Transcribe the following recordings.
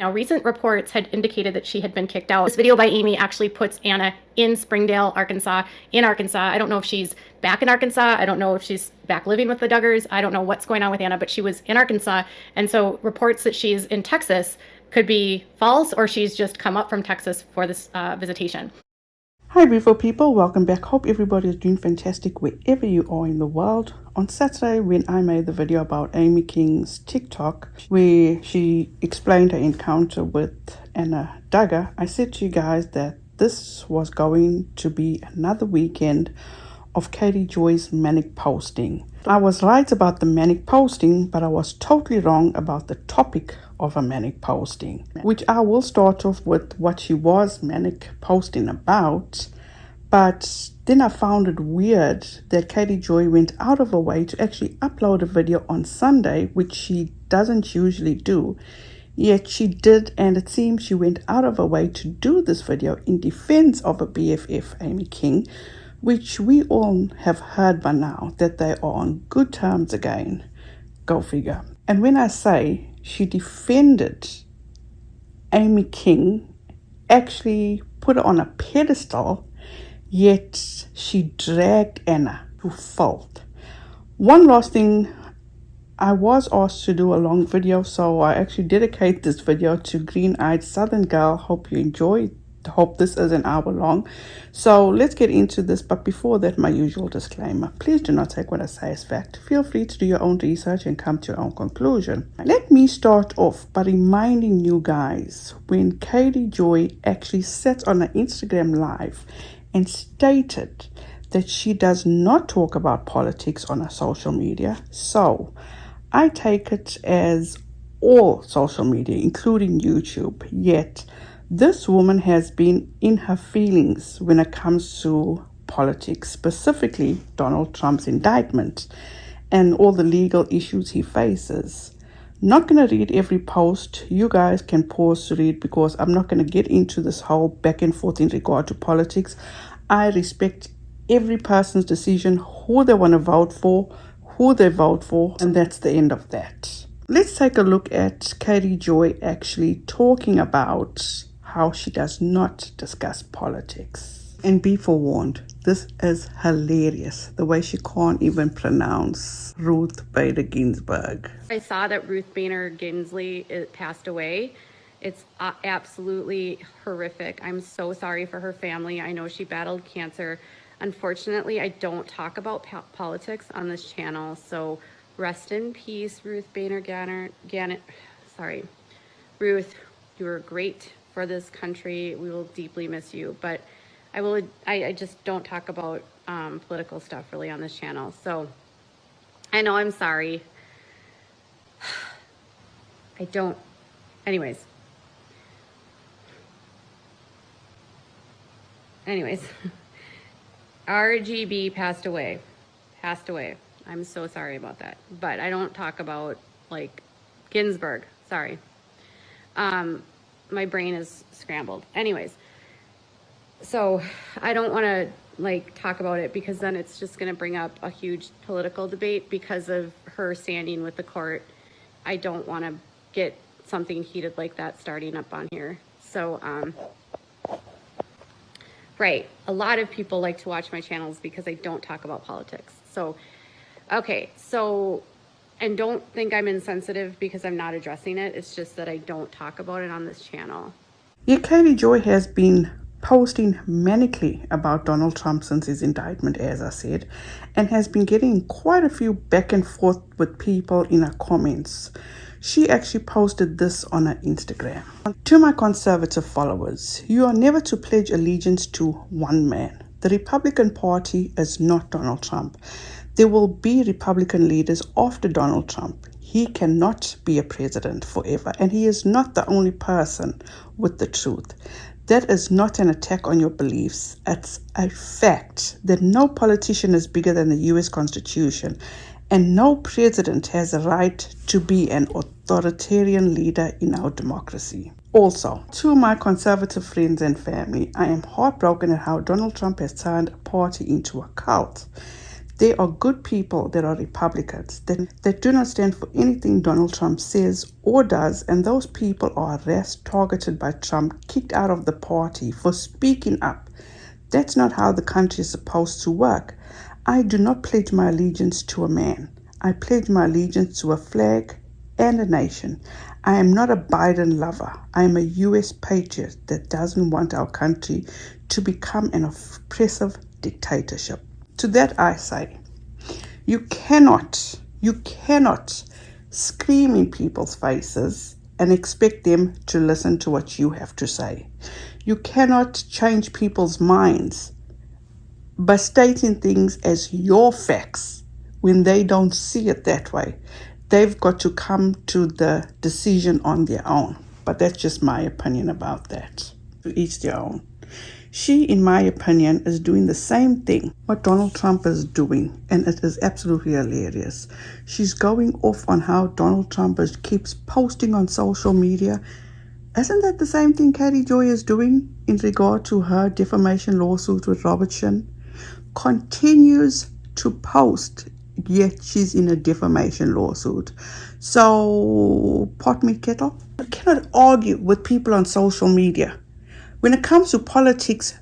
Now, recent reports had indicated that she had been kicked out. This video by Amy actually puts Anna in Springdale, Arkansas, I don't know if she's back in Arkansas. I don't know if she's back living with the Duggars. I don't know what's going on with Anna, but she was in Arkansas. And so reports that she's in Texas could be false, or she's just come up from Texas for this visitation. Hi beautiful people, welcome back. Hope everybody is doing fantastic wherever you are in the world. On Saturday, when I made the video about Amy King's TikTok where she explained her encounter with Anna Duggar, I said to you guys that this was going to be another weekend of Katie Joy's manic posting. I was right about the manic posting, but I was totally wrong about the topic of a manic posting, which I will start off with what she was manic posting about. But then I found it weird that Katie Joy went out of her way to actually upload a video on Sunday, which she doesn't usually do. Yet she did, and it seems she went out of her way to do this video in defense of a BFF, Amy King, which we all have heard by now that they are on good terms again. Go figure. And when I say she defended Amy King, actually put her on a pedestal, yet she dragged Anna to fault. One last thing, I was asked to do a long video, so I actually dedicate this video to Green-Eyed Southern Girl. Hope you enjoy. Hope this is an hour long. So let's get into this, but before that, my usual disclaimer. Please do not take what I say as fact. Feel free to do your own research and come to your own conclusion. Let me start off by reminding you guys when Katie Joy actually sat on an Instagram live and stated that she does not talk about politics on her social media. So I take it as all social media, including YouTube, yet this woman has been in her feelings when it comes to politics, specifically Donald Trump's indictment and all the legal issues he faces. Not going to read every post. You guys can pause to read because I'm not going to get into this whole back and forth in regard to politics. I respect every person's decision, who they want to vote for, who they vote for, and that's the end of that. Let's take a look at Katie Joy actually talking about how she does not discuss politics. And be forewarned, this is hilarious, the way she can't even pronounce Ruth Bader Ginsburg. I saw that Ruth Bader Ginsburg passed away. It's absolutely horrific. I'm so sorry for her family. I know she battled cancer. Unfortunately, I don't talk about politics on this channel, so rest in peace, Ruth Bader Ginsburg. Ruth, you were great for this country. We will deeply miss you, but I just don't talk about political stuff really on this channel. So I know, I'm sorry. I don't, anyways, RGB passed away. I'm so sorry about that, but I don't talk about like Ginsburg, sorry. My brain is scrambled. Anyways, so I don't want to like talk about it because then it's just going to bring up a huge political debate because of her standing with the court. I don't want to get something heated like that starting up on here. So, right. A lot of people like to watch my channels because I don't talk about politics. So, okay. So, and don't think I'm insensitive because I'm not addressing it. It's just that I don't talk about it on this channel. Yeah, Katie Joy has been posting manically about Donald Trump since his indictment, as I said, and has been getting quite a few back and forth with people in her comments. She actually posted this on her Instagram. To my conservative followers, you are never to pledge allegiance to one man. The Republican Party is not Donald Trump. There will be Republican leaders after Donald Trump. He cannot be a president forever, and he is not the only person with the truth. That is not an attack on your beliefs. It's a fact that no politician is bigger than the U.S. Constitution, and no president has a right to be an authoritarian leader in our democracy. Also, to my conservative friends and family, I am heartbroken at how Donald Trump has turned a party into a cult. There are good people that are Republicans that do not stand for anything Donald Trump says or does, and those people are harassed, targeted by Trump, kicked out of the party for speaking up. That's not how the country is supposed to work. I do not pledge my allegiance to a man. I pledge my allegiance to a flag and a nation. I am not a Biden lover. I am a U.S. patriot that doesn't want our country to become an oppressive dictatorship. To that I say, you cannot scream in people's faces and expect them to listen to what you have to say. You cannot change people's minds by stating things as your facts when they don't see it that way. They've got to come to the decision on their own. But that's just my opinion about that. To each their own. She, in my opinion, is doing the same thing what Donald Trump is doing, and it is absolutely hilarious. She's going off on how Donald Trump keeps posting on social media. Isn't that the same thing Katie Joy is doing in regard to her defamation lawsuit with Robertson? Continues to post, yet she's in a defamation lawsuit. So, pot me kettle. I cannot argue with people on social media. When it comes to politics,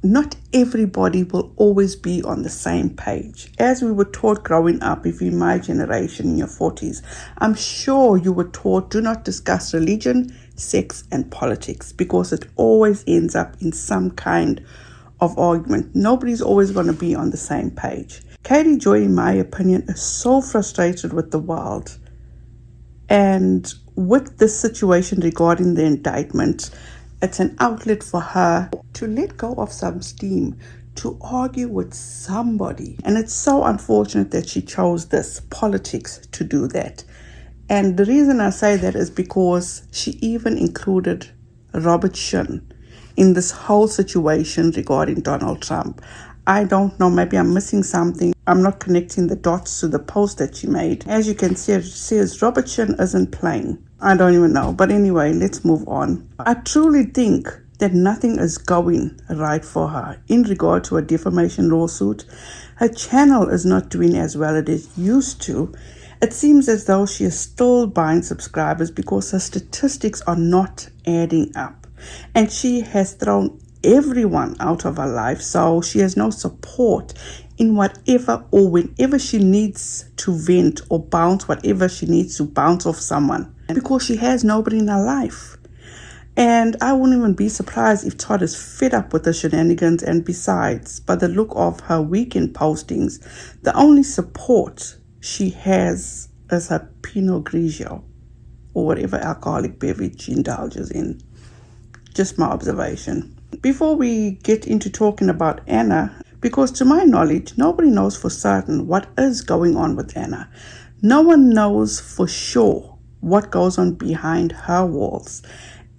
not everybody will always be on the same page. As we were taught growing up, if you're my generation in your 40s, I'm sure you were taught do not discuss religion, sex, and politics, because it always ends up in some kind of argument. Nobody's always going to be on the same page. Katie Joy, in my opinion, is so frustrated with the world. And with this situation regarding the indictment, it's an outlet for her to let go of some steam, to argue with somebody. And it's so unfortunate that she chose this, politics, to do that. And the reason I say that is because she even included Robertson in this whole situation regarding Donald Trump. I don't know, maybe I'm missing something. I'm not connecting the dots to the post that she made. As you can see, it says Robertson isn't playing. I don't even know. But anyway, let's move on. I truly think that nothing is going right for her in regard to a defamation lawsuit. Her channel is not doing as well as it used to. It seems as though she is still buying subscribers because her statistics are not adding up. And she has thrown everyone out of her life, so she has no support in whatever or whenever she needs to vent or bounce whatever she needs to bounce off someone, because she has nobody in her life. And I wouldn't even be surprised if Todd is fed up with the shenanigans. And besides, by the look of her weekend postings, the only support she has is her Pinot Grigio or whatever alcoholic beverage she indulges in. Just my observation. Before we get into talking about Anna, because to my knowledge, nobody knows for certain what is going on with Anna. No one knows for sure what goes on behind her walls.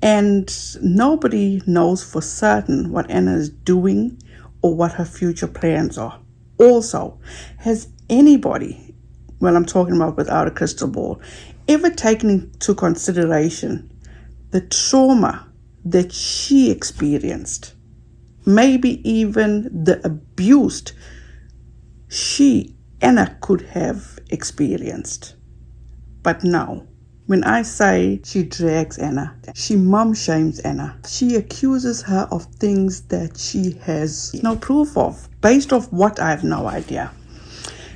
And nobody knows for certain what Anna is doing or what her future plans are. Also, has anybody, well, I'm talking about without a crystal ball, ever taken into consideration the trauma that she experienced? Maybe even the abuse Anna could have experienced. But no. When I say she drags Anna, she mom shames Anna. She accuses her of things that she has no proof of. Based off what, I have no idea.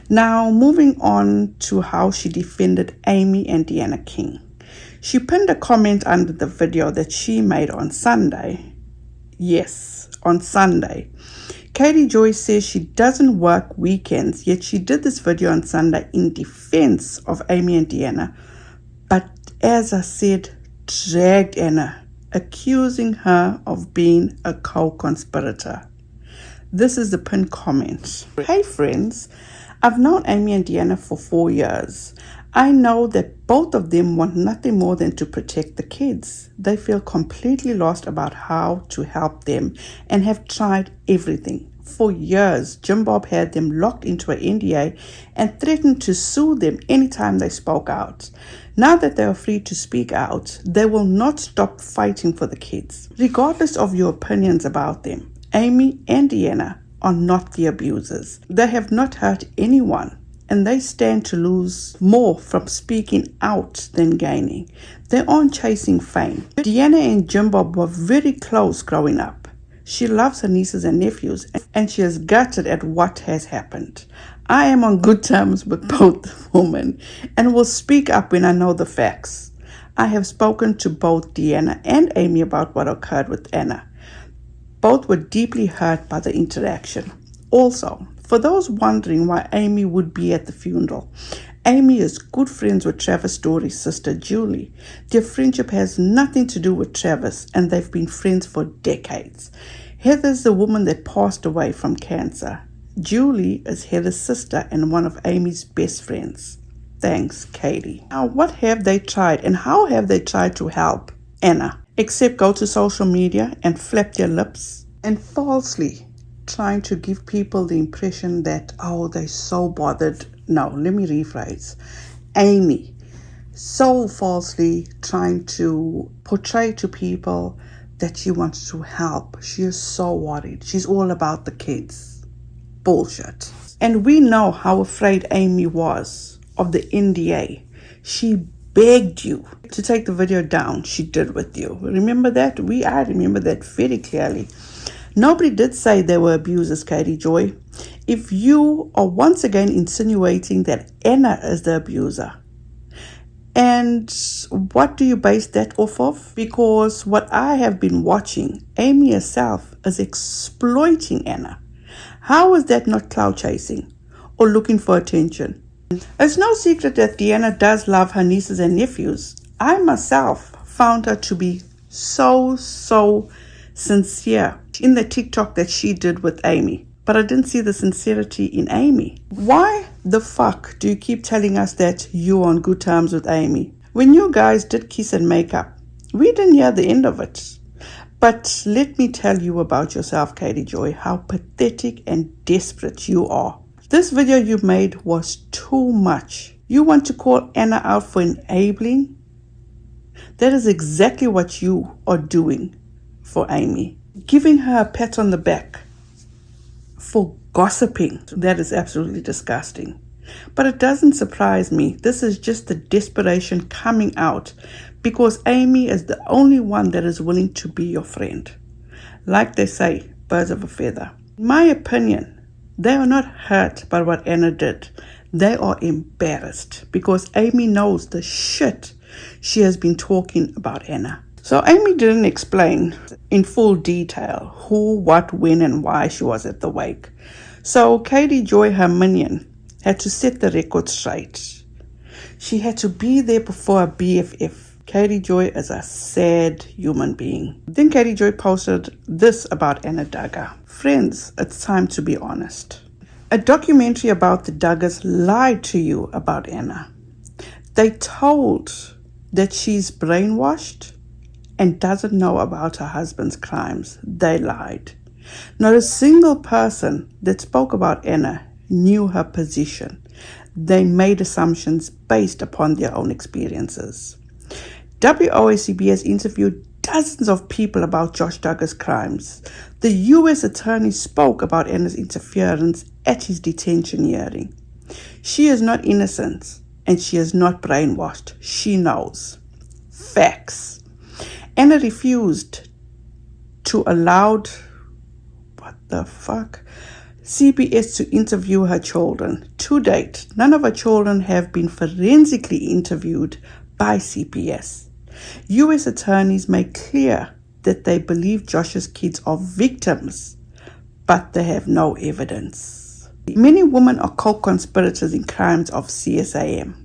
Now, moving on to how she defended Amy and Deanna King. She pinned a comment under the video that she made on Sunday. Yes, on Sunday. Katie Joy says she doesn't work weekends, yet she did this video on Sunday in defense of Amy and Deanna. But as I said, dragged Anna, accusing her of being a co-conspirator. This is the pinned comment. Hey friends, I've known Amy and Deanna for 4 years. I know that both of them want nothing more than to protect the kids. They feel completely lost about how to help them and have tried everything. For years, Jim Bob had them locked into an NDA and threatened to sue them anytime they spoke out. Now that they are free to speak out, they will not stop fighting for the kids. Regardless of your opinions about them, Amy and Deanna are not the abusers. They have not hurt anyone, and they stand to lose more from speaking out than gaining. They aren't chasing fame. Deanna and Jim Bob were very close growing up. She loves her nieces and nephews, and she is gutted at what has happened. I am on good terms with both women and will speak up when I know the facts. I have spoken to both Deanna and Amy about what occurred with Anna. Both were deeply hurt by the interaction. Also, for those wondering why Amy would be at the funeral, Amy is good friends with Travis Story's sister Julie. Their friendship has nothing to do with Travis, and they've been friends for decades. Heather's the woman that passed away from cancer. Julie is Heather's sister and one of Amy's best friends. Thanks, Katie. Now, what have they tried and how have they tried to help Anna? Except go to social media and flap their lips and falsely trying to give people the impression that, oh, they're so bothered. No, let me rephrase. Amy, so falsely trying to portray to people that she wants to help. She is so worried. She's all about the kids. Bullshit. And we know how afraid Amy was of the NDA. She begged you to take the video down. She did with you. Remember that? I remember that very clearly. Nobody did say they were abusers, Katie Joy. If you are once again insinuating that Anna is the abuser, and what do you base that off of? Because what I have been watching, Amy herself is exploiting Anna. How is that not clout chasing or looking for attention? It's no secret that Deanna does love her nieces and nephews. I myself found her to be so sincere in the TikTok that she did with Amy. But I didn't see the sincerity in Amy. Why the fuck do you keep telling us that you're on good terms with Amy? When you guys did kiss and make up, we didn't hear the end of it. But let me tell you about yourself, Katie Joy, how pathetic and desperate you are. This video you made was too much. You want to call Anna out for enabling? That is exactly what you are doing for Amy. Giving her a pat on the back for gossiping. That is absolutely disgusting. But it doesn't surprise me. This is just the desperation coming out because Amy is the only one that is willing to be your friend. Like they say, birds of a feather. In my opinion, they are not hurt by what Anna did. They are embarrassed because Amy knows the shit she has been talking about Anna. So Amy didn't explain in full detail who, what, when, and why she was at the wake. So Katie Joy, her minion, had to set the record straight. She had to be there before her BFF. Katie Joy is a sad human being. Then Katie Joy posted this about Anna Duggar. Friends, it's time to be honest. A documentary about the Duggars lied to you about Anna. They told that she's brainwashed and doesn't know about her husband's crimes. They lied. Not a single person that spoke about Anna knew her position. They made assumptions based upon their own experiences. WOACB has interviewed dozens of people about Josh Duggar's crimes. The U.S. attorney spoke about Anna's interference at his detention hearing. She is not innocent and she is not brainwashed. She knows. Facts. Anna refused to allow CBS to interview her children. To date, none of her children have been forensically interviewed by CBS. U.S. attorneys make clear that they believe Josh's kids are victims, but they have no evidence. Many women are co-conspirators in crimes of CSAM.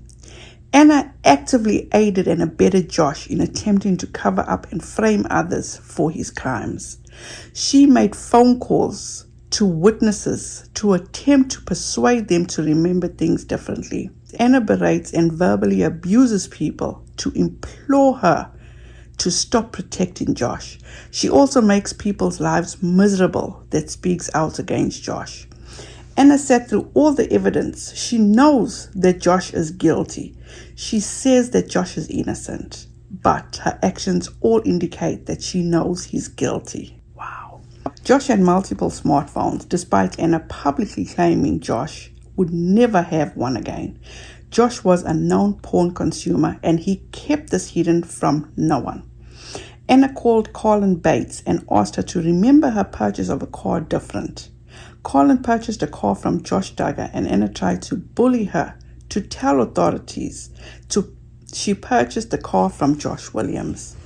Anna actively aided and abetted Josh in attempting to cover up and frame others for his crimes. She made phone calls to witnesses to attempt to persuade them to remember things differently. Anna berates and verbally abuses people to implore her to stop protecting Josh. She also makes people's lives miserable that speaks out against Josh. Anna sat through all the evidence. She knows that Josh is guilty. She says that Josh is innocent, but her actions all indicate that she knows he's guilty. Wow. Josh had multiple smartphones, despite Anna publicly claiming Josh would never have one again. Josh was a known porn consumer and he kept this hidden from no one. Anna called Colin Bates and asked her to remember her purchase of a car different. Colin purchased a car from Josh Duggar and Anna tried to bully her to tell authorities she purchased the car from Josh Williams.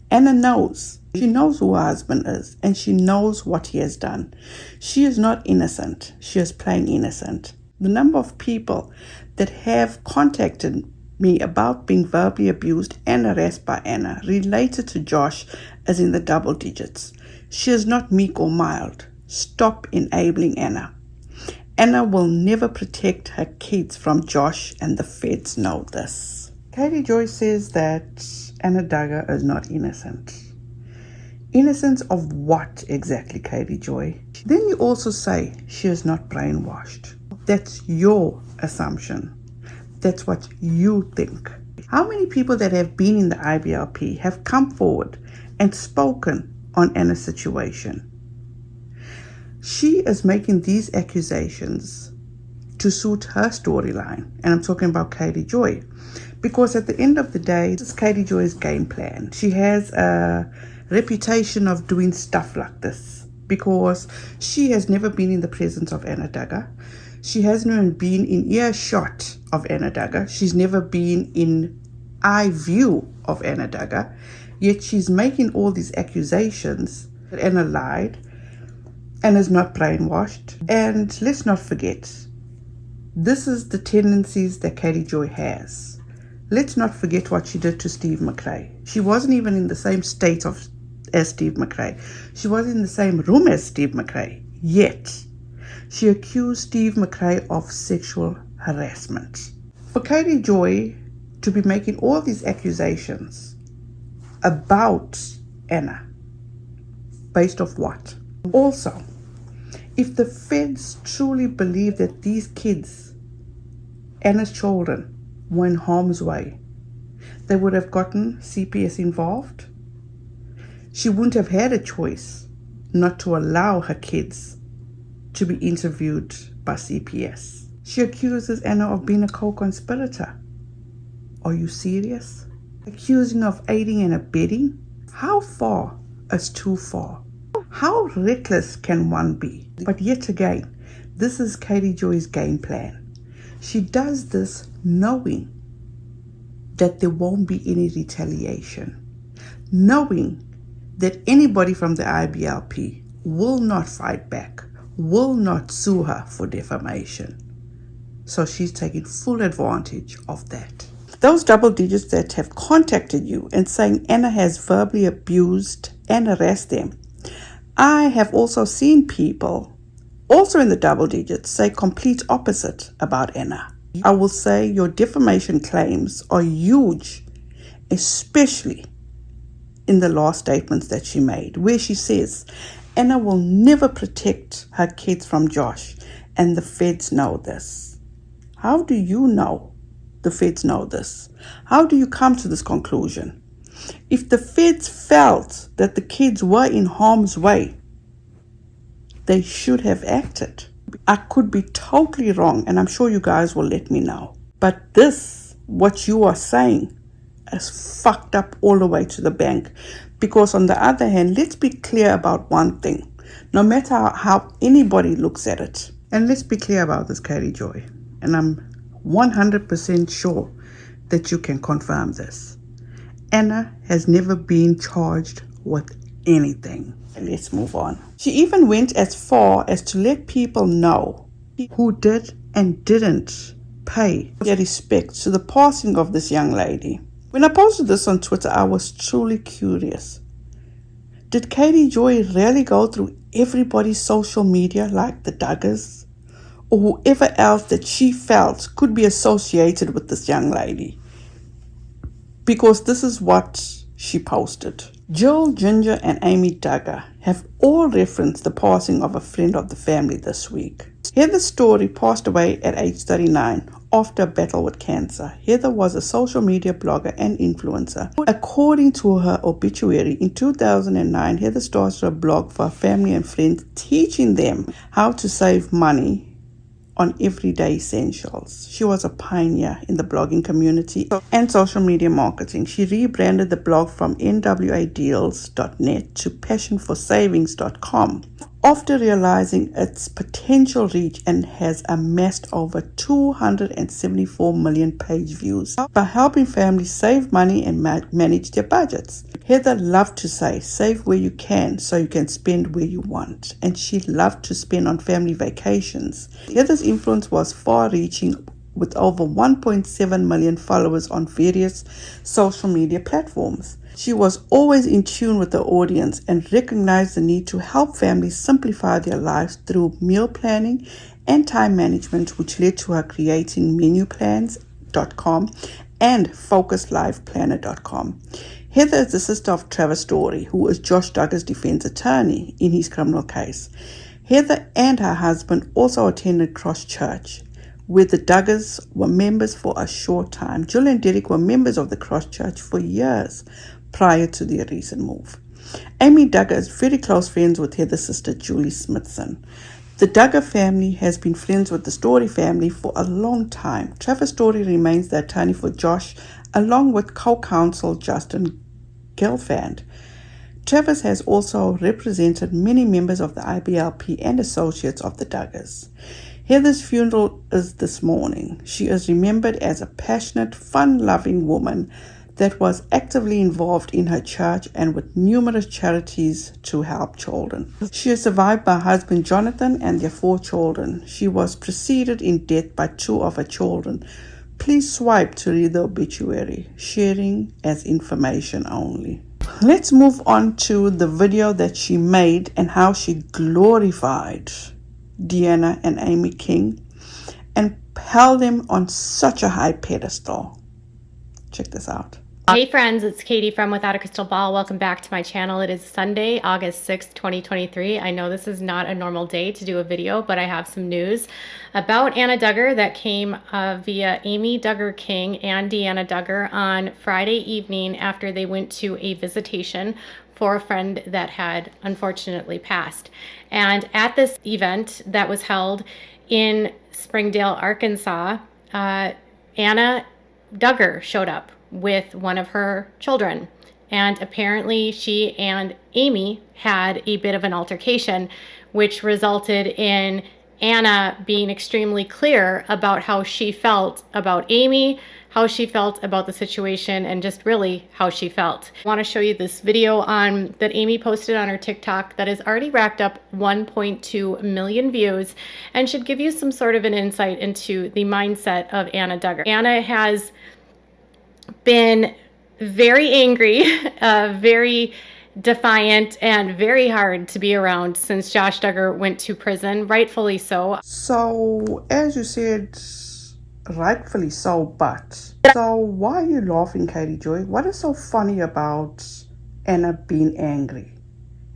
Anna knows. She knows who her husband is and she knows what he has done. She is not innocent. She is playing innocent. The number of people that have contacted me about being verbally abused and harassed by Anna related to Josh is in the double digits. She is not meek or mild. Stop enabling Anna. Anna will never protect her kids from Josh and the feds know this. Katie Joy says that Anna Duggar is not innocent. Innocence of what exactly, Katie Joy? Then you also say she is not brainwashed. That's your assumption. That's what you think. How many people that have been in the IBLP have come forward and spoken on Anna's situation? She is making these accusations to suit her storyline, and I'm talking about Katie Joy, because at the end of the day, this is Katie Joy's game plan. She has a reputation of doing stuff like this because she has never been in the presence of Anna Duggar. She hasn't even been in earshot of Anna Duggar. She's never been in eye view of Anna Duggar. Yet she's making all these accusations that Anna lied and is not brainwashed. And let's not forget, this is the tendencies that Katie Joy has. Let's not forget what she did to Steve McRae. She wasn't even in the same state as Steve McRae. She wasn't in the same room as Steve McRae. Yet she accused Steve McRae of sexual harassment. For Katie Joy to be making all these accusations about Anna, based off what? Also, if the feds truly believe that these kids, Anna's children, were in harm's way, they would have gotten CPS involved. She wouldn't have had a choice not to allow her kids to be interviewed by CPS. She accuses Anna of being a co-conspirator. Are you serious? Accusing of aiding and abetting? How far is too far? How reckless can one be? But yet again, this is Katie Joy's game plan. She does this knowing that there won't be any retaliation, knowing that anybody from the IBLP will not fight back, will not sue her for defamation. So she's taking full advantage of that. Those double digits that have contacted you and saying Anna has verbally abused and harassed them, I have also seen people, also in the double digits, say complete opposite about Anna. I will say your defamation claims are huge, especially in the last statements that she made, where she says Anna will never protect her kids from Josh, and the feds know this. How do you know the feds know this? How do you come to this conclusion? If the feds felt that the kids were in harm's way, they should have acted. I could be totally wrong, and I'm sure you guys will let me know. But this, what you are saying, is fucked up all the way to the bank. Because on the other hand, let's be clear about one thing. No matter how anybody looks at it, and let's be clear about this, Katie Joy, and I'm 100% sure that you can confirm this. Anna has never been charged with anything. Let's move on. She even went as far as to let people know who did and didn't pay their respects to the passing of this young lady. When I posted this on Twitter, I was truly curious. Did Katie Joy really go through everybody's social media like the Duggars? Or whoever else that she felt could be associated with this young lady? Because this is what she posted. Jill, Ginger, and Amy Duggar have all referenced the passing of a friend of the family this week. Heather Story passed away at age 39 after a battle with cancer. Heather was a social media blogger and influencer. According to her obituary, in 2009, Heather started a blog for her family and friends, teaching them how to save money on everyday essentials. She was a pioneer in the blogging community and social media marketing. She rebranded the blog from nwadeals.net to passionforsavings.com after realizing its potential reach, and has amassed over 274 million page views by helping families save money and manage their budgets. Heather loved to say, save where you can so you can spend where you want. And she loved to spend on family vacations. Heather's influence was far-reaching, with over 1.7 million followers on various social media platforms. She was always in tune with the audience and recognized the need to help families simplify their lives through meal planning and time management, which led to her creating menuplans.com and focuslifeplanner.com. Heather is the sister of Travis Story, who is Josh Duggar's defense attorney in his criminal case. Heather and her husband also attended Cross Church, where the Duggars were members for a short time. Jill and Derek were members of the Cross Church for years prior to their recent move. Amy Duggar is very close friends with Heather's sister, Julie Smithson. The Duggar family has been friends with the Story family for a long time. Travis Story remains the attorney for Josh, along with co-counsel Justin Gelfand. Travis has also represented many members of the IBLP and associates of the Duggars. Heather's funeral is this morning. She is remembered as a passionate, fun-loving woman that was actively involved in her church and with numerous charities to help children. She is survived by her husband Jonathan and their 4 children. She was preceded in death by 2 of her children. Please swipe to read the obituary, sharing as information only. Let's move on to the video that she made and how she glorified Deanna and Amy King and held them on such a high pedestal. Check this out. Hey friends, it's Katie from Without a Crystal Ball. Welcome back to my channel. It is Sunday, August 6th, 2023. I know this is not a normal day to do a video, but I have some news about Anna Duggar that came via Amy Duggar King and Deanna Duggar on Friday evening after they went to a visitation for a friend that had unfortunately passed. And at this event that was held in Springdale, Arkansas, Anna Duggar showed up with one of her children, and apparently she and Amy had a bit of an altercation, which resulted in Anna being extremely clear about how she felt about Amy, how she felt about the situation, and just really how she felt. I want to show you this video that Amy posted on her TikTok that has already racked up 1.2 million views and should give you some sort of an insight into the mindset of Anna Duggar. Anna has been very angry, very defiant, and very hard to be around since Josh Duggar went to prison, rightfully so. So, as you said, rightfully so, but so why are you laughing, Katie Joy? What is so funny about Anna being angry?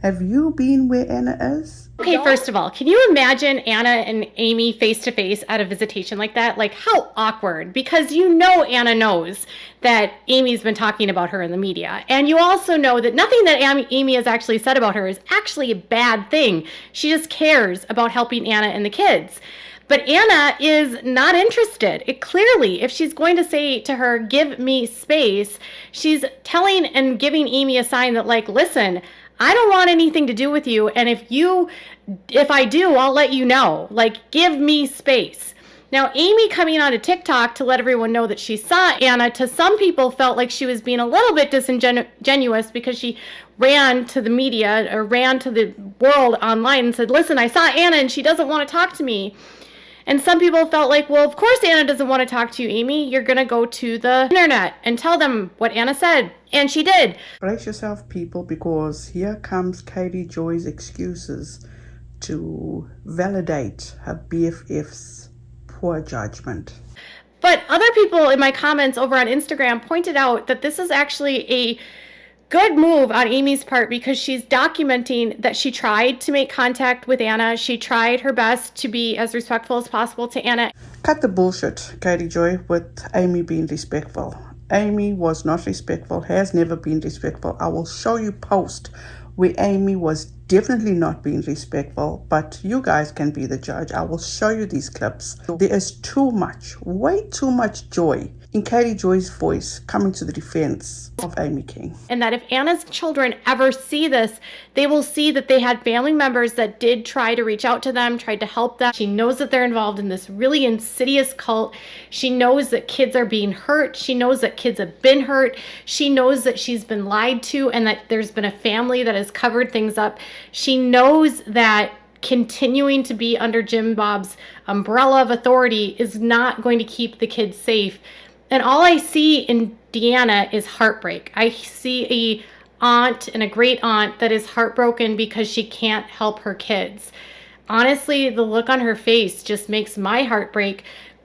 Have you been where Anna is? Okay, first of all, can you imagine Anna and Amy face to face at a visitation like that? Like, how awkward, because you know Anna knows that Amy's been talking about her in the media. And you also know that nothing that Amy has actually said about her is actually a bad thing. She just cares about helping Anna and the kids. But Anna is not interested. Clearly, if she's going to say to her, give me space, she's telling and giving Amy a sign that, like, listen, I don't want anything to do with you, and if I do, I'll let you know. Like, give me space. Now, Amy coming onto TikTok to let everyone know that she saw Anna, to some people felt like she was being a little bit disingenuous because she ran to the media or ran to the world online and said, listen, I saw Anna and she doesn't want to talk to me. And some people felt like, well, of course Anna doesn't want to talk to you, Amy. You're going to go to the internet and tell them what Anna said. And she did. Brace yourself, people, because here comes Katie Joy's excuses to validate her BFF's poor judgment. But other people in my comments over on Instagram pointed out that this is actually a good move on Amy's part, because she's documenting that she tried to make contact with Anna. She tried her best to be as respectful as possible to Anna. Cut the bullshit, Katie Joy, with Amy being respectful. Amy was not respectful, has never been respectful. I will show you post where Amy was definitely not being respectful, but you guys can be the judge. I will show you these clips. There is too much, way too much joy in Katie Joy's voice coming to the defense of Amy King. And that if Anna's children ever see this, they will see that they had family members that did try to reach out to them, tried to help them. She knows that they're involved in this really insidious cult. She knows that kids are being hurt. She knows that kids have been hurt. She knows that she's been lied to and that there's been a family that has covered things up. She knows that continuing to be under Jim Bob's umbrella of authority is not going to keep the kids safe. And all I see in Deanna is heartbreak. I see a aunt and a great aunt that is heartbroken because she can't help her kids. Honestly, the look on her face just makes my heart break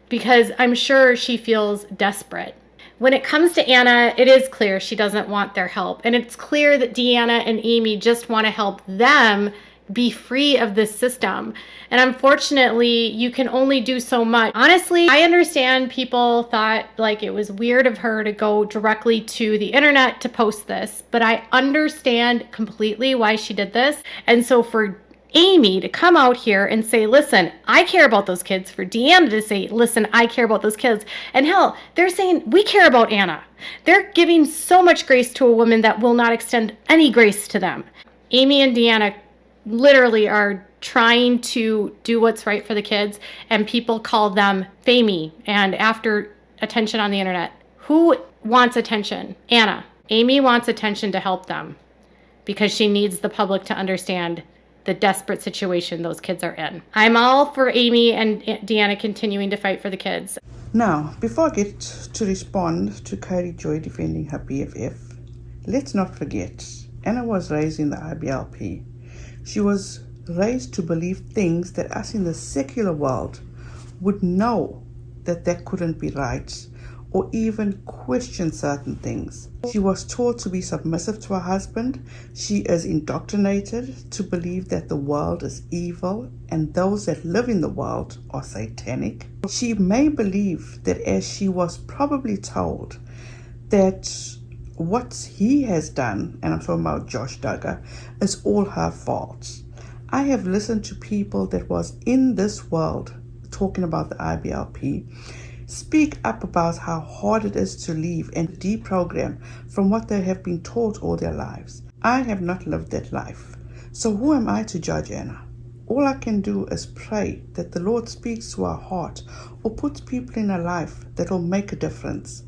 because I'm sure she feels desperate. When it comes to Anna, it is clear she doesn't want their help. And it's clear that Deanna and Amy just want to help them be free of this system. And unfortunately, you can only do so much. Honestly, I understand people thought like it was weird of her to go directly to the internet to post this, but I understand completely why she did this. And so for Amy to come out here and say, listen, I care about those kids, for Deanna to say, listen, I care about those kids. And hell, they're saying, we care about Anna. They're giving so much grace to a woman that will not extend any grace to them. Amy and Deanna literally are trying to do what's right for the kids, and people call them famey and after attention on the internet. Who wants attention? Anna. Amy wants attention to help them because she needs the public to understand the desperate situation those kids are in. I'm all for Amy and Deanna continuing to fight for the kids. Now, before I get to respond to Katie Joy defending her BFF, let's not forget, Anna was raised in the IBLP. She was raised to believe things that us in the secular world would know that couldn't be right, or even question certain things. She was taught to be submissive to her husband. She is indoctrinated to believe that the world is evil and those that live in the world are satanic. She may believe that, as she was probably told, that what he has done, and I'm talking about Josh Duggar, is all her fault. I have listened to people that was in this world talking about the IBLP speak up about how hard it is to leave and deprogram from what they have been taught all their lives. I have not lived that life. So who am I to judge Anna? All I can do is pray that the Lord speaks to our heart or puts people in our life that will make a difference.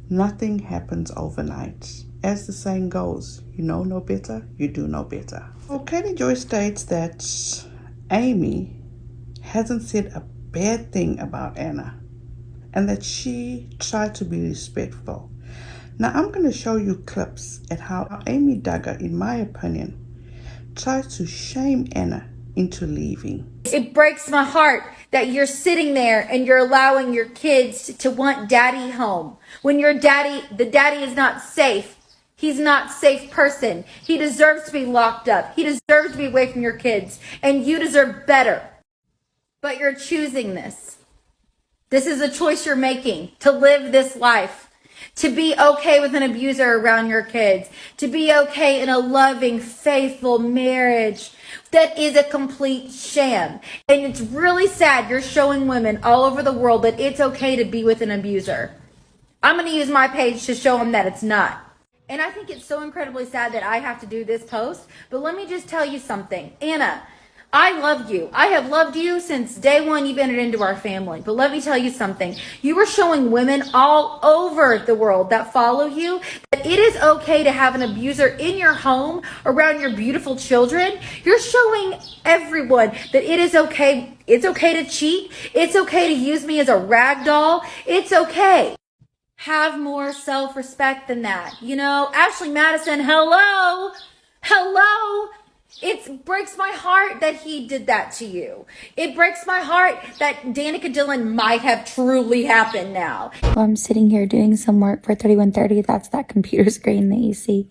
Nothing happens overnight. As the saying goes, you know no better, you do no better. Well, Katie Joy states that Amy hasn't said a bad thing about Anna and that she tried to be respectful. Now I'm going to show you clips at how Amy Duggar, in my opinion, tried to shame Anna into leaving. It breaks my heart that you're sitting there and you're allowing your kids to want daddy home. When your daddy, the daddy is not safe. He's not a safe person. He deserves to be locked up. He deserves to be away from your kids. And you deserve better. But you're choosing this. This is a choice you're making to live this life. To be okay with an abuser around your kids. To be okay in a loving, faithful marriage that is a complete sham. And it's really sad you're showing women all over the world that it's okay to be with an abuser. I'm going to use my page to show them that it's not. And I think it's so incredibly sad that I have to do this post. But let me just tell you something. Anna, I love you. I have loved you since day one you've entered into our family. But let me tell you something. You are showing women all over the world that follow you that it is okay to have an abuser in your home around your beautiful children. You're showing everyone that it is okay. It's okay to cheat. It's okay to use me as a rag doll. It's okay. Have more self-respect than that. You know, Ashley Madison, hello. Hello. It breaks my heart that he did that to you. It breaks my heart that Danica Dillon might have truly happened now. Well, I'm sitting here doing some work for 3130. That's that computer screen that you see.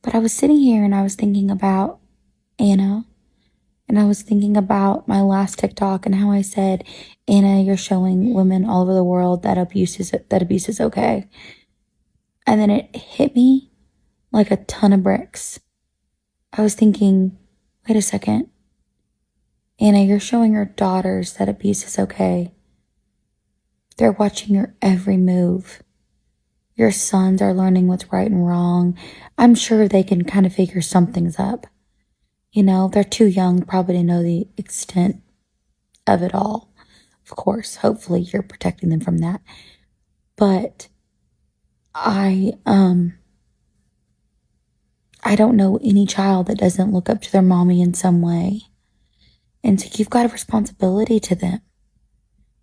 But I was sitting here and I was thinking about Anna And I was thinking about my last TikTok and how I said, Anna, you're showing women all over the world that abuse is okay. And then it hit me like a ton of bricks. I was thinking, wait a second. Anna, you're showing your daughters that abuse is okay. They're watching your every move. Your sons are learning what's right and wrong. I'm sure they can kind of figure some things up. You know, they're too young probably to know the extent of it all. Of course, hopefully you're protecting them from that. But I don't know any child that doesn't look up to their mommy in some way. And so you've got a responsibility to them,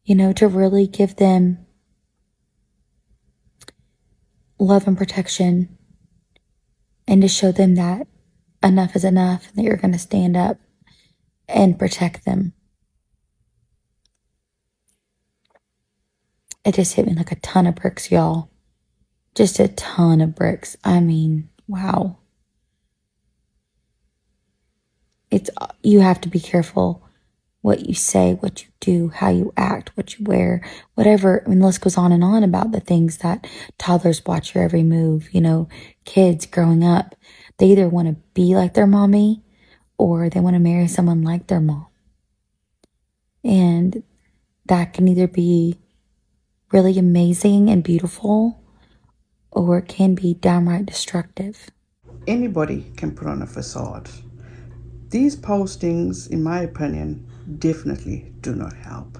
you know, to really give them love and protection and to show them that enough is enough and that you're going to stand up and protect them. It just hit me like a ton of bricks, y'all. Just a ton of bricks. I mean, wow. You have to be careful what you say, what you do, how you act, what you wear, whatever. I mean, the list goes on and on about the things that toddlers watch your every move. You know, kids growing up, they either want to be like their mommy or they want to marry someone like their mom. And that can either be really amazing and beautiful, or it can be downright destructive. Anybody can put on a facade. These postings, in my opinion, definitely do not help.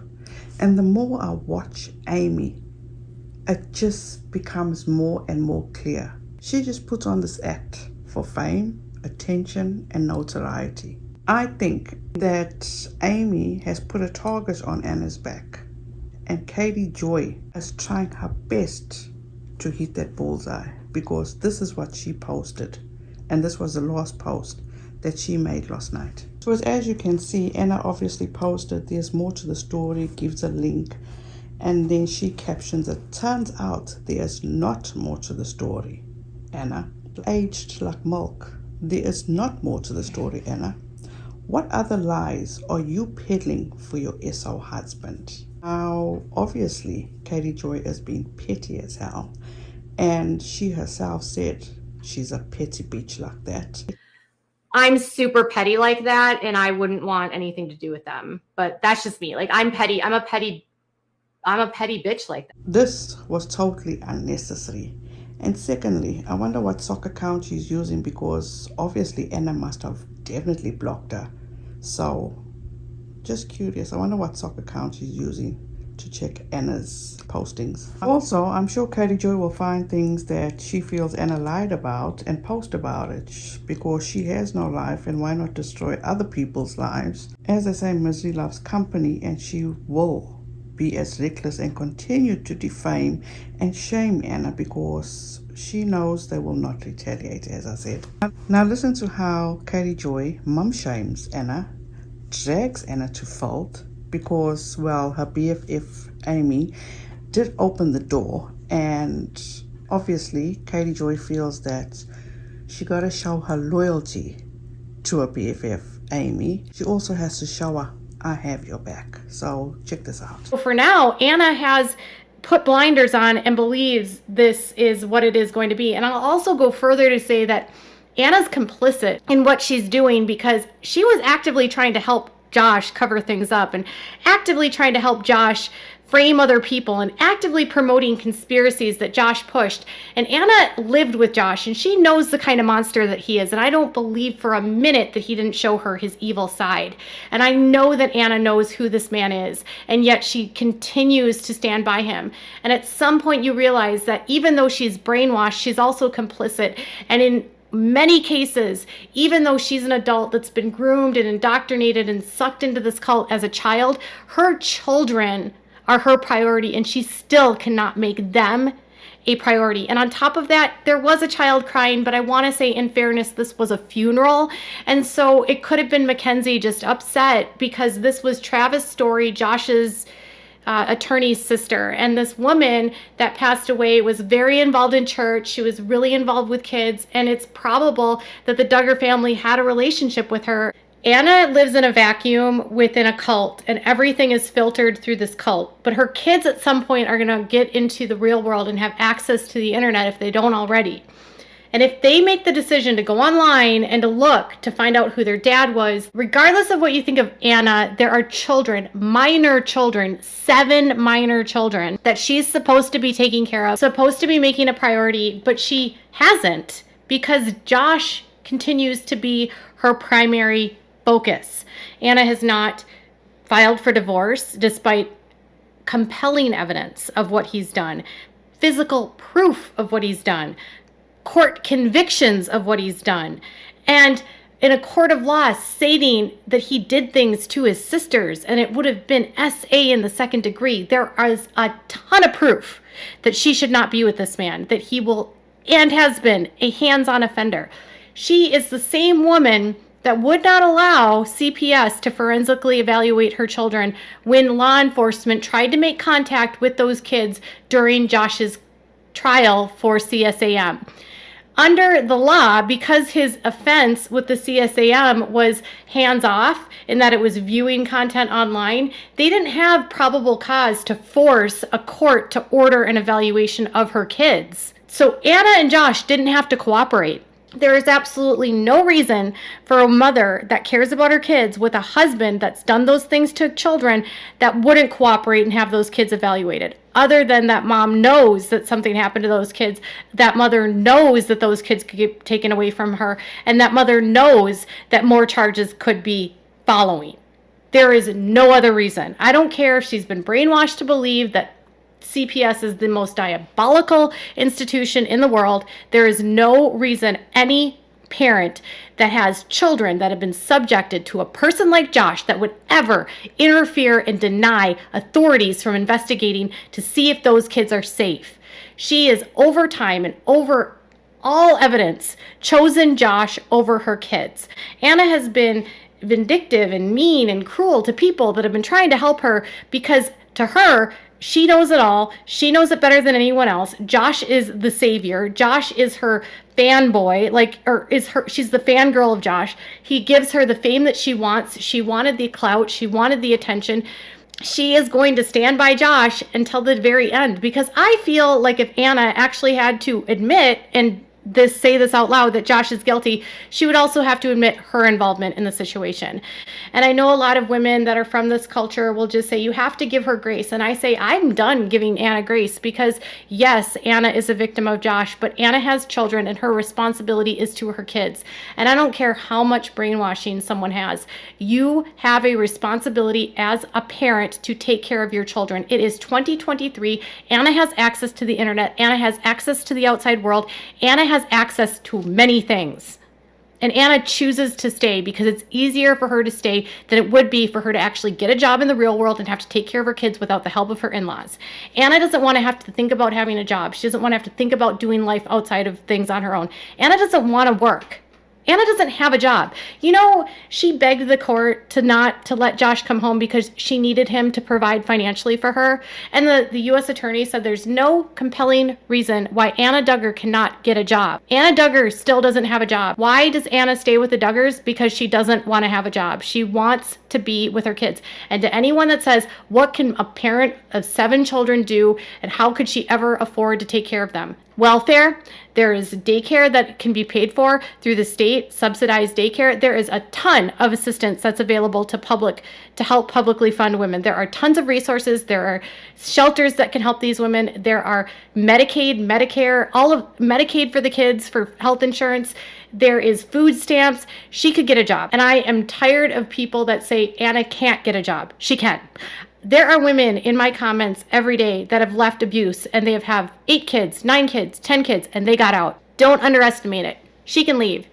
And the more I watch Amy, it just becomes more and more clear. She just puts on this act for fame, attention, and notoriety. I think that Amy has put a target on Anna's back, and Katie Joy is trying her best to hit that bullseye, because this is what she posted, and this was the last post that she made last night. So as you can see, Anna obviously posted there's more to the story, gives a link, and then she captions it. Turns out there's not more to the story, Anna. Aged like milk. There is not more to the story, Anna. What other lies are you peddling for your SO husband? Now, obviously, Katie Joy is being petty as hell, and she herself said she's a petty bitch like that. I'm super petty like that, and I wouldn't want anything to do with them. But that's just me. Like, I'm petty. I'm a petty bitch like that. This was totally unnecessary. And secondly, I wonder what soccer account she's using, because obviously Anna must have definitely blocked her. So, just curious. I wonder what soccer account she's using to check Anna's postings. Also, I'm sure Katie Joy will find things that she feels Anna lied about and post about it, because she has no life, and why not destroy other people's lives? As I say, misery loves company, and she will be as reckless and continue to defame and shame Anna, because she knows they will not retaliate, as I said. Now listen to how Katie Joy mum shames Anna, drags Anna to fault, because, well, her BFF Amy did open the door, and obviously Katie Joy feels that she got to show her loyalty to her BFF Amy. She also has to show her, I have your back. So check this out. So for now, Anna has put blinders on and believes this is what it is going to be. And I'll also go further to say that Anna's complicit in what she's doing, because she was actively trying to help Josh cover things up and actively trying to help Josh frame other people and actively promoting conspiracies that Josh pushed. And Anna lived with Josh, and she knows the kind of monster that he is. And I don't believe for a minute that he didn't show her his evil side. And I know that Anna knows who this man is, and yet she continues to stand by him. And at some point you realize that even though she's brainwashed, she's also complicit. And in many cases, even though she's an adult that's been groomed and indoctrinated and sucked into this cult as a child, her children are her priority, and she still cannot make them a priority. And on top of that, there was a child crying, but I want to say, in fairness, this was a funeral. And so it could have been Mackenzie just upset because this was Travis Story, Josh's attorney's sister. And this woman that passed away was very involved in church. She was really involved with kids. And it's probable that the Duggar family had a relationship with her. Anna lives in a vacuum within a cult, and everything is filtered through this cult. But her kids at some point are going to get into the real world and have access to the internet if they don't already. And if they make the decision to go online and to look to find out who their dad was, regardless of what you think of Anna, there are children, minor children, 7 minor children that she's supposed to be taking care of, supposed to be making a priority, but she hasn't, because Josh continues to be her primary focus. Anna has not filed for divorce despite compelling evidence of what he's done, physical proof of what he's done, court convictions of what he's done, and in a court of law stating that he did things to his sisters and it would have been SA in the 2nd degree. There is a ton of proof that she should not be with this man, that he will and has been a hands-on offender. She is the same woman that would not allow CPS to forensically evaluate her children when law enforcement tried to make contact with those kids during Josh's trial for CSAM. Under the law, because his offense with the CSAM was hands-off in that it was viewing content online, they didn't have probable cause to force a court to order an evaluation of her kids. So Anna and Josh didn't have to cooperate. There is absolutely no reason for a mother that cares about her kids with a husband that's done those things to children that wouldn't cooperate and have those kids evaluated. Other than that mom knows that something happened to those kids, that mother knows that those kids could get taken away from her, and that mother knows that more charges could be following. There is no other reason. I don't care if she's been brainwashed to believe that CPS is the most diabolical institution in the world. There is no reason any parent that has children that have been subjected to a person like Josh that would ever interfere and deny authorities from investigating to see if those kids are safe. She is, over time and over all evidence, chosen Josh over her kids. Anna has been vindictive and mean and cruel to people that have been trying to help her, because to her, she knows it all. She knows it better than anyone else. Josh is the savior. Josh is her fanboy, she's the fangirl of Josh. He gives her the fame that she wants. She wanted the clout. She wanted the attention. She is going to stand by Josh until the very end, because I feel like if Anna actually had to admit and say this out loud that Josh is guilty, she would also have to admit her involvement in the situation. And I know a lot of women that are from this culture will just say you have to give her grace. And I say I'm done giving Anna grace, because yes, Anna is a victim of Josh, but Anna has children and her responsibility is to her kids. And I don't care how much brainwashing someone has. You have a responsibility as a parent to take care of your children. It is 2023. Anna has access to the internet. Anna has access to the outside world. Anna has access to many things. And Anna chooses to stay because it's easier for her to stay than it would be for her to actually get a job in the real world and have to take care of her kids without the help of her in-laws. Anna doesn't want to have to think about having a job. She doesn't want to have to think about doing life outside of things on her own. Anna doesn't want to work. Anna doesn't have a job. You know, she begged the court to let Josh come home because she needed him to provide financially for her. And the U.S. attorney said there's no compelling reason why Anna Duggar cannot get a job. Anna Duggar still doesn't have a job. Why does Anna stay with the Duggars? Because she doesn't want to have a job. She wants to be with her kids. And to anyone that says, what can a parent of 7 children do and how could she ever afford to take care of them? Welfare. There is daycare that can be paid for through the state, subsidized daycare. There is a ton of assistance that's available to help publicly fund women. There are tons of resources. There are shelters that can help these women. There are Medicaid, Medicare, all of Medicaid for the kids, for health insurance. There is food stamps. She could get a job. And I am tired of people that say Anna can't get a job. She can. There are women in my comments every day that have left abuse and they have 8 kids, 9 kids, 10 kids, and they got out. Don't underestimate it. She can leave.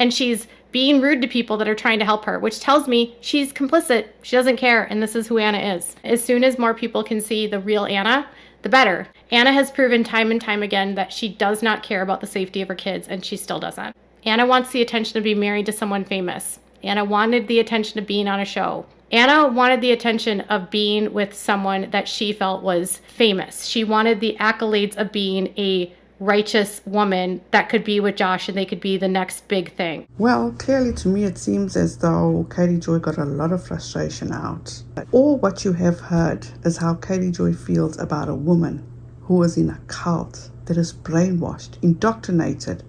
And she's being rude to people that are trying to help her, which tells me she's complicit. She doesn't care, and this is who Anna is. As soon as more people can see the real Anna, the better. Anna has proven time and time again that she does not care about the safety of her kids, and she still doesn't. Anna wants the attention to be married to someone famous. Anna wanted the attention of being on a show. Anna wanted the attention of being with someone that she felt was famous. She wanted the accolades of being a righteous woman that could be with Josh and they could be the next big thing. Well, clearly to me it seems as though Katie Joy got a lot of frustration out. All what you have heard is how Katie Joy feels about a woman who is in a cult, that is brainwashed, indoctrinated,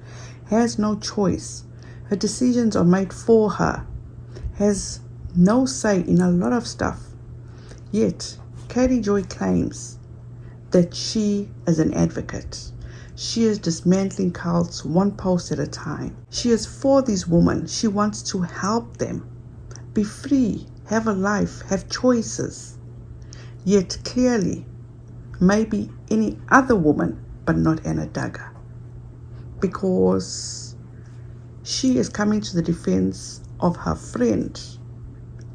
has no choice. Her decisions are made for her, has no say in a lot of stuff. Yet, Katie Joy claims that she is an advocate. She is dismantling cults one post at a time. She is for these women. She wants to help them be free, have a life, have choices. Yet clearly, maybe any other woman, but not Anna Duggar, because she is coming to the defense of her friend,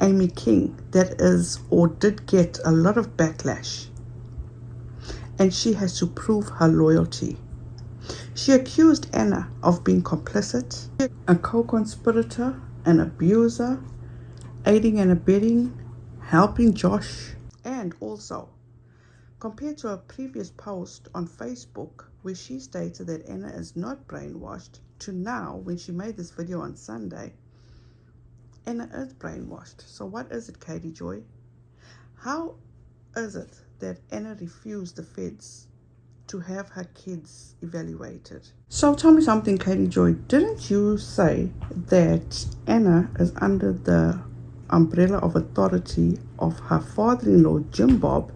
Amy King, that is or did get a lot of backlash. And she has to prove her loyalty. She accused Anna of being complicit, a co-conspirator, an abuser, aiding and abetting, helping Josh, and also, compared to a previous post on Facebook where she stated that Anna is not brainwashed, to now when she made this video on Sunday, Anna is brainwashed. So what is it, Katie Joy? How is it that Anna refused the feds to have her kids evaluated? So tell me something, Katie Joy. Didn't you say that Anna is under the umbrella of authority of her father-in-law, Jim Bob,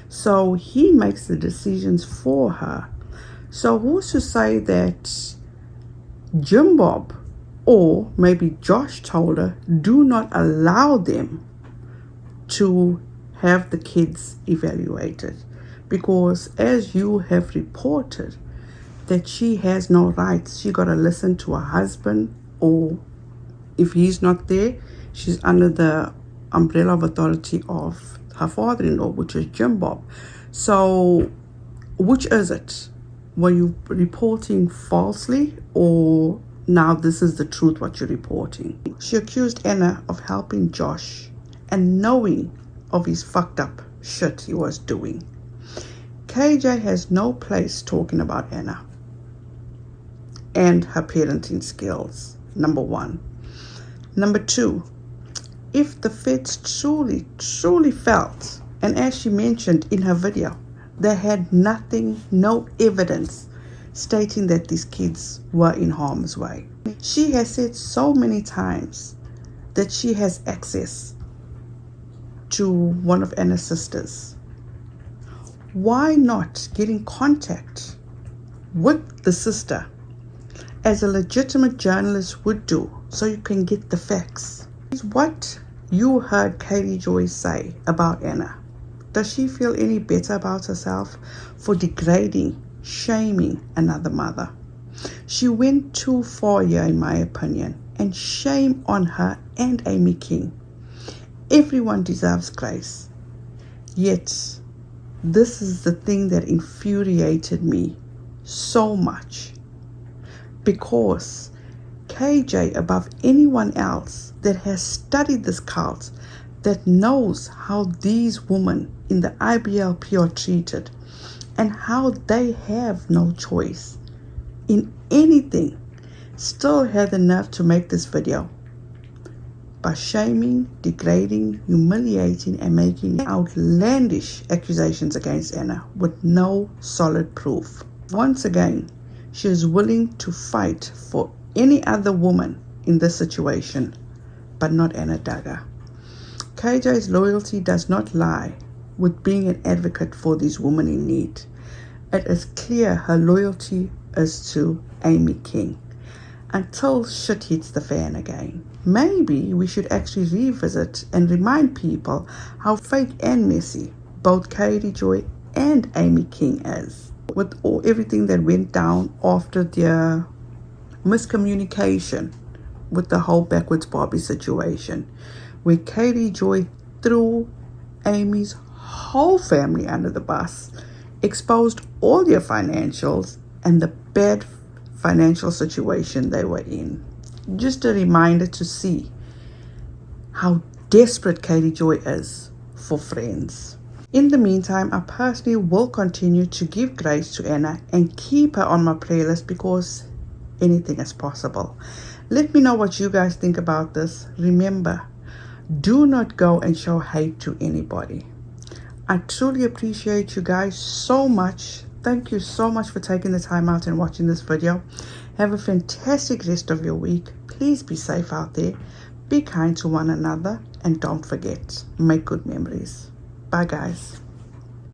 so he makes the decisions for her? So who's to say that Jim Bob or maybe Josh told her, do not allow them to have the kids evaluated? Because as you have reported that she has no rights, she got to listen to her husband, or if he's not there, she's under the umbrella of authority of her father-in-law, which is Jim Bob. So which is it? Were you reporting falsely, or now this is the truth what you're reporting? She accused Anna of helping Josh and knowing of his fucked up shit he was doing. KJ has no place talking about Anna and her parenting skills, number one. Number two, if the feds truly felt, and as she mentioned in her video, they had nothing, no evidence stating that these kids were in harm's way. She has said so many times that she has access to one of Anna's sisters. Why not get in contact with the sister as a legitimate journalist would do, so you can get the facts? What you heard Katie Joy say about Anna, does she feel any better about herself for degrading, shaming another mother? She went too far here, in my opinion, and shame on her and Amy King. Everyone deserves grace. Yet, this is the thing that infuriated me so much, because KJ, above anyone else that has studied this cult, that knows how these women in the IBLP are treated and how they have no choice in anything, still had the nerve to make this video by shaming, degrading, humiliating, and making outlandish accusations against Anna with no solid proof. Once again, she is willing to fight for any other woman in this situation, but not Anna Duggar. KJ's loyalty does not lie with being an advocate for these women in need. It is clear her loyalty is to Amy King until shit hits the fan again. Maybe we should actually revisit and remind people how fake and messy both Katie Joy and Amy King is, with everything that went down after their miscommunication with the whole Backwards Barbie situation, where Katie Joy threw Amy's whole family under the bus, exposed all their financials and the bad financial situation they were in. Just a reminder to see how desperate Katie Joy is for friends. In the meantime, I personally will continue to give grace to Anna and keep her on my prayer list because anything is possible. Let me know what you guys think about this. Remember, do not go and show hate to anybody. I truly appreciate you guys so much. Thank you so much for taking the time out and watching this video. Have a fantastic rest of your week. Please be safe out there. Be kind to one another. And don't forget, make good memories. Bye guys.